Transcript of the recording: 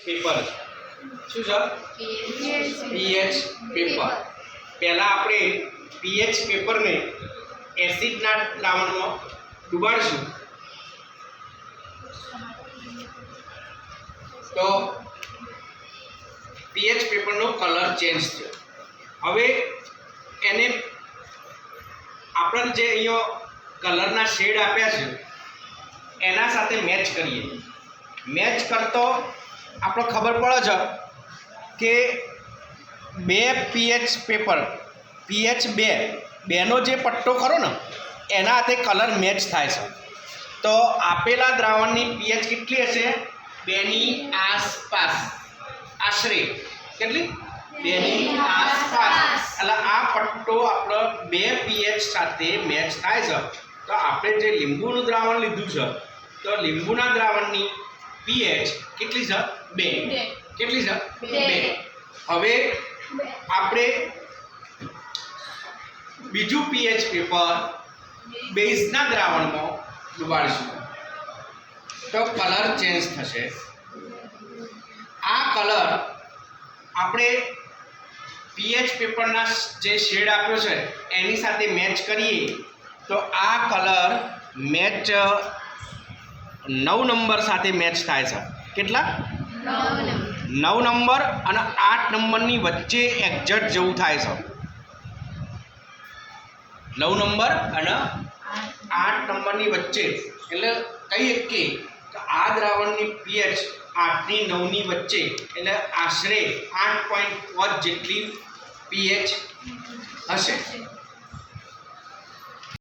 Paper શું છે pH paper પહેલા આપણે પીએચ પેપરને એસિડના દ્રાવણમાં ડુબાડશું તો પીએચ પેપરનો કલર ચેન્જ થયો। હવે એને આપણે જે અહીંયા કલરના શેડ આપ્યા છે એના સાથે મેચ કરીએ। મેચ કરતો આપણે ખબર પડે છે કે બે પીએચ પેપર પીએચ બેનો જે પટ્ટો ખરો ને એના હાથે કલર મેચ થાય છે। તો આપેલા દ્રાવણની પીએચ કેટલી હશે? 2 ની આસપાસ, આશરે કેટલી? 2 ની આસપાસ। એટલે આ પટ્ટો આપણો બે પીએચ સાથે મેચ થાય છે। તો આપણે જે લીંબુનું દ્રાવણ લીધું છે તો લીંબુના દ્રાવણની પીએચ કેટલી છે? 2। કેટલી છે? 2। હવે આપણે બીજું પીએચ પેપર બેઝના દ્રાવણમાં ડુબાડીશું તો કલર ચેન્જ થશે। આ કલર આપણે પીએચ પેપરના જે શેડ આપ્યો છે એની સાથે મેચ કરીએ તો આ કલર મેચ 9 નંબર સાથે મેચ થાય છે। કેટલા? 9 નંબર અને 8 નંબરની વચ્ચે એક્ઝેક્ટ જેવું થાય છે। 9 નંબર અને 8 નંબરની વચ્ચે એટલે કહીએ કે આ દ્રાવણની પીએચ 8 ની 9 ની વચ્ચે એટલે આશરે 8.5 જેટલી પીએચ હશે।